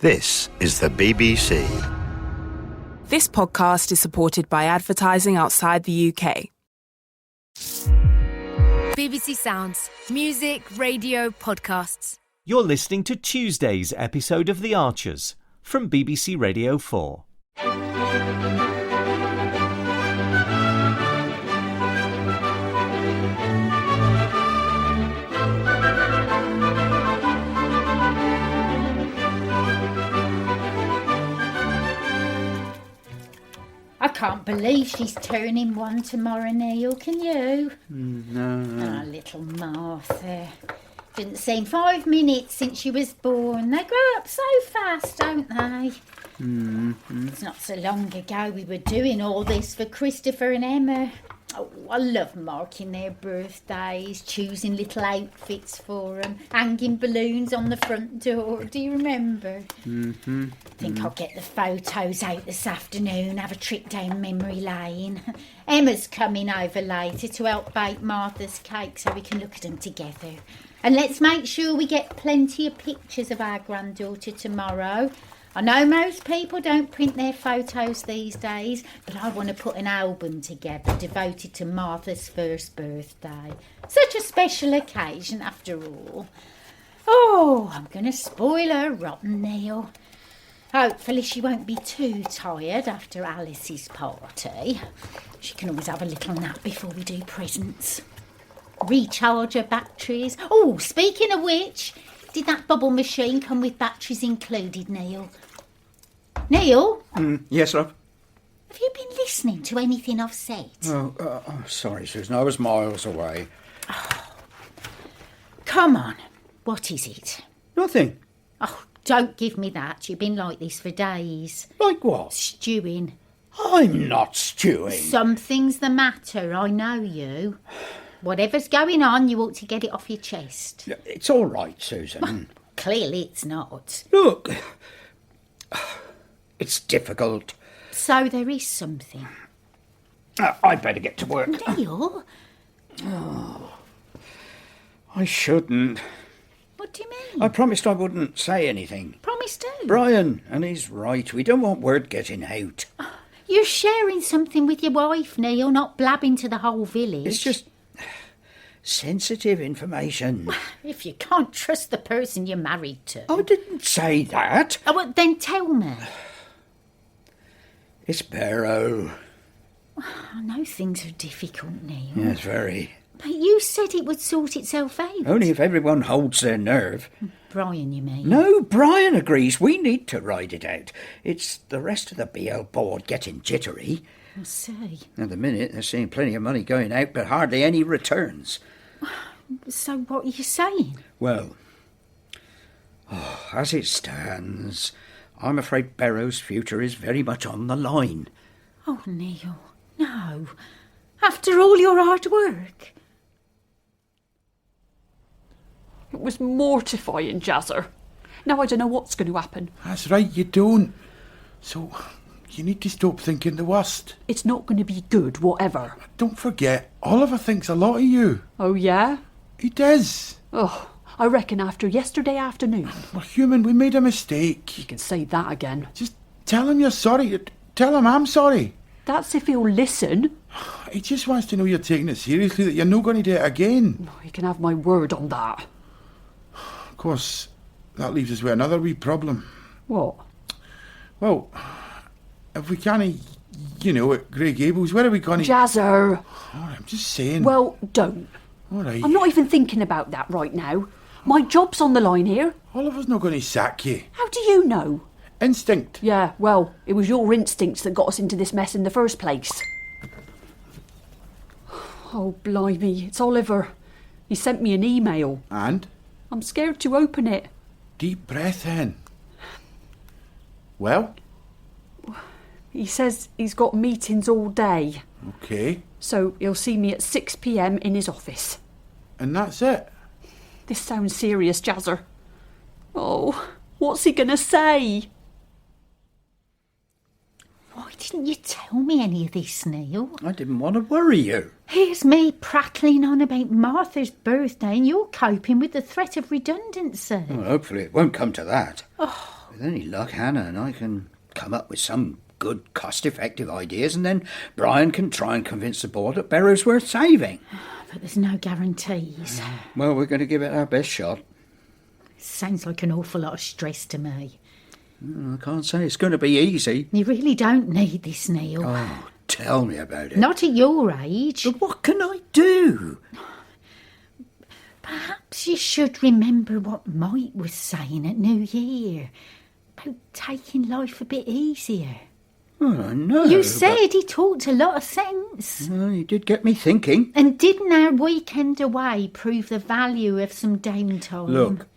This is the BBC. This podcast is supported by advertising outside the UK. BBC Sounds. Music, radio, podcasts. You're listening to Tuesday's episode of The Archers from BBC Radio 4. I can't believe she's turning one tomorrow, Neil, can you? No. Oh, little Martha. Didn't seem 5 minutes since she was born. They grow up so fast, don't they? It's not so long ago we were doing all this for Christopher and Emma. Oh, I love marking their birthdays, choosing little outfits for them, hanging balloons on the front door. Do you remember? Think I'll get the photos out this afternoon, have a trip down memory lane. Emma's coming over later to help bake Martha's cake so we can look at them together. And let's make sure we get plenty of pictures of our granddaughter tomorrow. I know most people don't print their photos these days, but I want to put an album together devoted to Martha's first birthday. Such a special occasion after all. Oh, I'm going to spoil her rotten, Neil. Hopefully she won't be too tired after Alice's party. She can always have a little nap before we do presents. Recharge her batteries. Oh, speaking of which, did that bubble machine come with batteries included, Neil? Neil? Yes, love? Have you been listening to anything I've said? Oh, sorry, Susan. I was miles away. Come on. What is it? Nothing. Oh, don't give me that. You've been like this for days. Like what? Stewing. I'm not stewing. Something's the matter. I know you. Whatever's going on, you ought to get it off your chest. It's all right, Susan. Clearly it's not. Look, it's difficult. So there is something. I'd better get to work. Neil? I shouldn't. What do you mean? I promised I wouldn't say anything. Promised who? Brian, and he's right. We don't want word getting out. You're sharing something with your wife, Neil, not blabbing to the whole village. It's just sensitive information. If you can't trust the person you're married to. I didn't say that. Oh, well, then tell me. It's Barrow. I know things are difficult, Neil. Yes, very. But you said it would sort itself out. Only if everyone holds their nerve. Brian, you mean? No, Brian agrees. We need to ride it out. It's the rest of the BL board getting jittery. I see. At the minute, they're seeing plenty of money going out, but hardly any returns. So what are you saying? Well, as it stands, I'm afraid Barrow's future is very much on the line. Oh, Neil, no. After all your hard work. It was mortifying, Jazzer. Now I don't know what's going to happen. That's right, you don't. So, you need to stop thinking the worst. It's not going to be good, whatever. Don't forget, Oliver thinks a lot of you. Oh, yeah? He does. Oh, I reckon after yesterday afternoon. We're human, we made a mistake. You can say that again. Just tell him you're sorry. Tell him I'm sorry. That's if he'll listen. He just wants to know you're taking it seriously, that you're not going to do it again. You can have my word on that. Of course, that leaves us with another wee problem. What? Well, if we can't, at Grey Gables, where are we going to... Jazzer! All right, I'm just saying. Well, don't. All right. I'm not even thinking about that right now. My job's on the line here. Oliver's not going to sack you. How do you know? Instinct. Yeah, well, it was your instincts that got us into this mess in the first place. Oh, blimey, it's Oliver. He sent me an email. And? I'm scared to open it. Deep breath in. Well? He says he's got meetings all day. Okay. So he'll see me at 6 p.m. in his office. And that's it? This sounds serious, Jazzer. Oh, what's he going to say? Why didn't you tell me any of this, Neil? I didn't want to worry you. Here's me prattling on about Martha's birthday and you're coping with the threat of redundancy. Well, hopefully it won't come to that. Oh, With any luck, Hannah and I can come up with some good cost-effective ideas, and then Brian can try and convince the board that Barrow's worth saving. But there's no guarantees. Well, we're going to give it our best shot. Sounds like an awful lot of stress to me. I can't say it's going to be easy. You really don't need this, Neil. Oh, tell me about it. Not at your age. But what can I do? Perhaps you should remember what Mike was saying at New Year about taking life a bit easier. Well, I know. You said he talked a lot of sense. Well, he did get me thinking. And didn't our weekend away prove the value of some downtime? Look,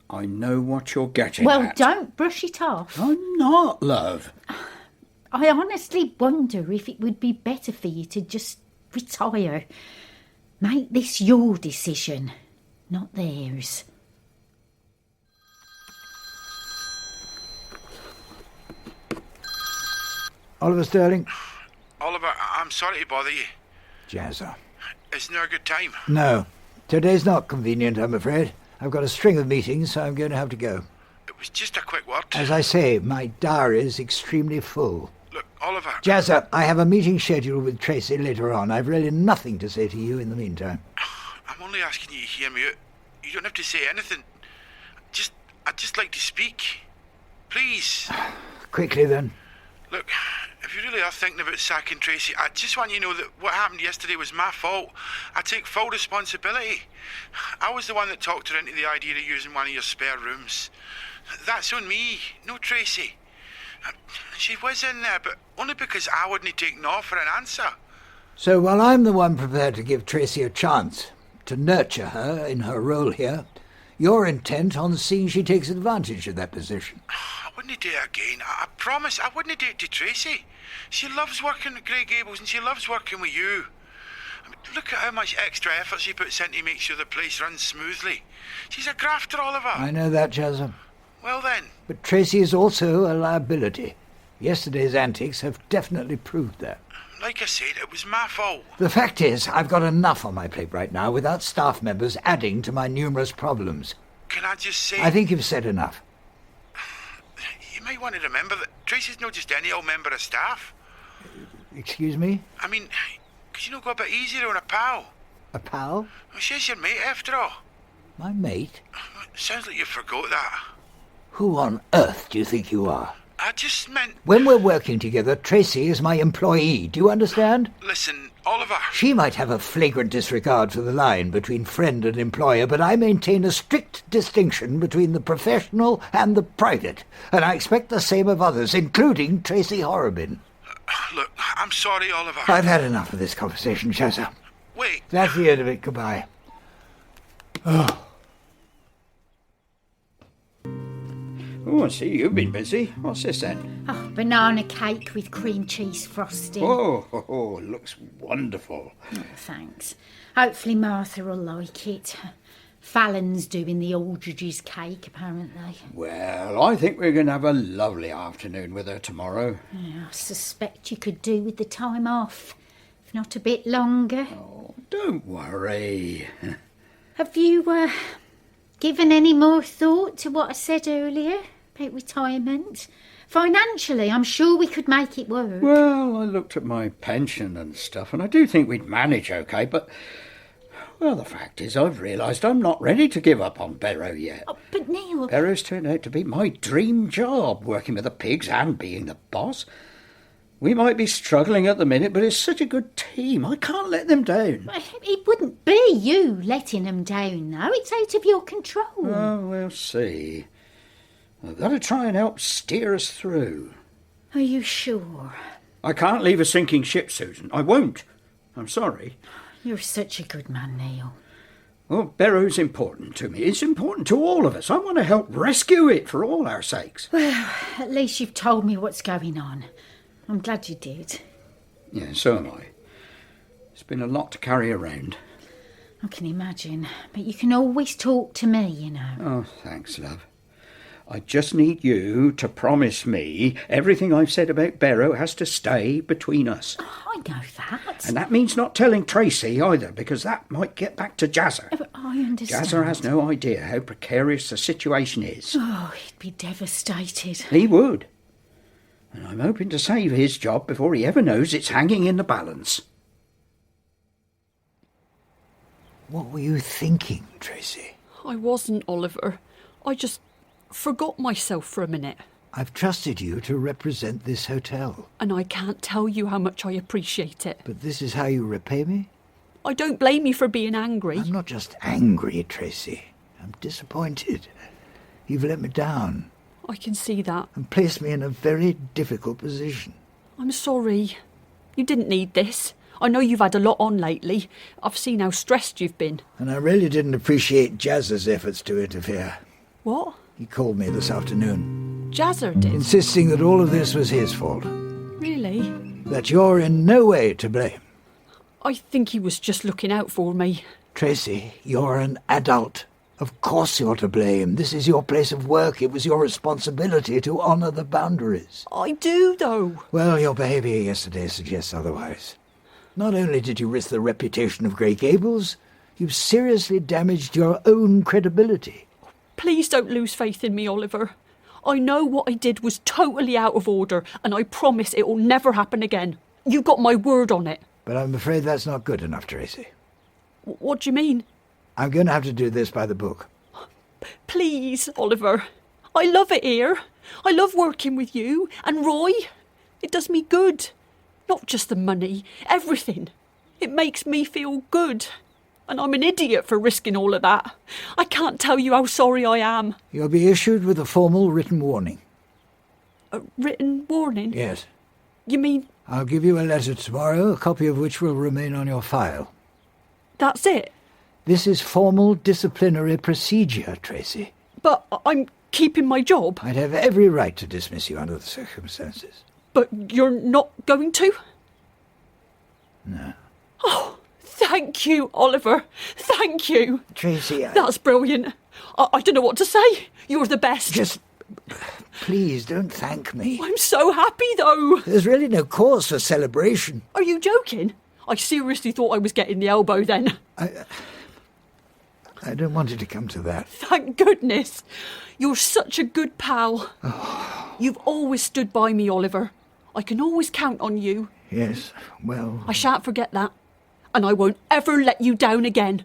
I know what you're getting Well, at. don't brush it off. I'm not, love. I honestly wonder if it would be better for you to just retire. Make this your decision, not theirs. Oliver Sterling. Oliver, I'm sorry to bother you. Jazzer. Isn't there a good time? No. Today's not convenient, I'm afraid. I've got a string of meetings, so I'm going to have to go. It was just a quick word. As I say, my diary is extremely full. Look, Oliver... Jazzer, I have a meeting scheduled with Tracy later on. I've really nothing to say to you in the meantime. I'm only asking you to hear me out. You don't have to say anything. I'd just like to speak. Please. Quickly, then. Look, if you really are thinking about sacking Tracy, I just want you to know that what happened yesterday was my fault. I take full responsibility. I was the one that talked her into the idea of using one of your spare rooms. That's on me, no Tracy. She was in there, but only because I wouldn't take no for an answer. So while I'm the one prepared to give Tracy a chance to nurture her in her role here, you're intent on seeing she takes advantage of that position. I wouldn't do it again. I promise I wouldn't do it to Tracy. She loves working at Grey Gables and she loves working with you. I mean, look at how much extra effort she puts in to make sure the place runs smoothly. She's a grafter, Oliver. I know that, Jazzer. Well then. But Tracy is also a liability. Yesterday's antics have definitely proved that. Like I said, it was my fault. The fact is, I've got enough on my plate right now without staff members adding to my numerous problems. Can I just say... I think you've said enough. You might want to remember that Tracy's not just any old member of staff. Excuse me? I mean, could you not go a bit easier on a pal? A pal? Well, she's your mate after all. My mate? Sounds like you forgot that. Who on earth do you think you are? I just meant... When we're working together, Tracy is my employee. Do you understand? Listen, Oliver... She might have a flagrant disregard for the line between friend and employer, but I maintain a strict distinction between the professional and the private, and I expect the same of others, including Tracy Horrobin. Look, I'm sorry, Oliver. I've had enough of this conversation, Chazza. Wait. That's the end of it. Goodbye. Oh. Oh, I see you've been busy. What's this then? Oh, banana cake with cream cheese frosting. Oh, looks wonderful. Oh, thanks. Hopefully Martha will like it. Fallon's doing the Aldridge's cake, apparently. Well, I think we're going to have a lovely afternoon with her tomorrow. Yeah, I suspect you could do with the time off, if not a bit longer. Oh, don't worry. Have you given any more thought to what I said earlier about retirement? Financially, I'm sure we could make it work. Well, I looked at my pension and stuff, and I do think we'd manage okay, but... Well, the fact is, I've realised I'm not ready to give up on Barrow yet. Oh, but Neil... Barrow's turned out to be my dream job, working with the pigs and being the boss. We might be struggling at the minute, but it's such a good team. I can't let them down. It wouldn't be you letting them down, though. It's out of your control. Oh, we'll see. I've got to try and help steer us through. Are you sure? I can't leave a sinking ship, Susan. I won't. I'm sorry. You're such a good man, Neil. Well, Barrow's important to me. It's important to all of us. I want to help rescue it for all our sakes. Well, at least you've told me what's going on. I'm glad you did. Yeah, so am I. It's been a lot to carry around. I can imagine. But you can always talk to me, you know. Oh, thanks, love. I just need you to promise me everything I've said about Barrow has to stay between us. I know that. And that means not telling Tracy either, because that might get back to Jazzer. But I understand. Jazzer has no idea how precarious the situation is. Oh, he'd be devastated. He would. And I'm hoping to save his job before he ever knows it's hanging in the balance. What were you thinking, Tracy? I wasn't, Oliver. I just forgot myself for a minute. I've trusted you to represent this hotel. And I can't tell you how much I appreciate it. But this is how you repay me? I don't blame you for being angry. I'm not just angry, Tracy. I'm disappointed. You've let me down I can see that. and placed me in a very difficult position. I'm sorry. You didn't need this. I know you've had a lot on lately. I've seen how stressed you've been. And I really didn't appreciate Jazz's efforts to interfere. What? He called me this afternoon, Jazzer did? insisting that all of this was his fault. Really? That you're in no way to blame. I think he was just looking out for me. Tracy, you're an adult. Of course you're to blame. This is your place of work. It was your responsibility to honour the boundaries. I do, though. Well, your behaviour yesterday suggests otherwise. Not only did you risk the reputation of Grey Gables, you've seriously damaged your own credibility. Please don't lose faith in me, Oliver. I know what I did was totally out of order, and I promise it will never happen again. You got my word on it. But I'm afraid that's not good enough, Tracy. What do you mean? I'm going to have to do this by the book. Please, Oliver. I love it here. I love working with you and Roy. It does me good. Not just the money, everything. It makes me feel good. And I'm an idiot for risking all of that. I can't tell you how sorry I am. You'll be issued with a formal written warning. A written warning? Yes. You mean I'll give you a letter tomorrow, a copy of which will remain on your file. that's it? This is formal disciplinary procedure, Tracy. But I'm keeping my job. I'd have every right to dismiss you under the circumstances. But you're not going to? No. Oh, thank you, Oliver. Thank you. Tracy, That's brilliant. I don't know what to say. You're the best. Just please don't thank me. I'm so happy, though. There's really no cause for celebration. Are you joking? I seriously thought I was getting the elbow then. I don't want it to come to that. Thank goodness. You're such a good pal. You've always stood by me, Oliver. I can always count on you. Yes, well... I shan't forget that. And I won't ever let you down again.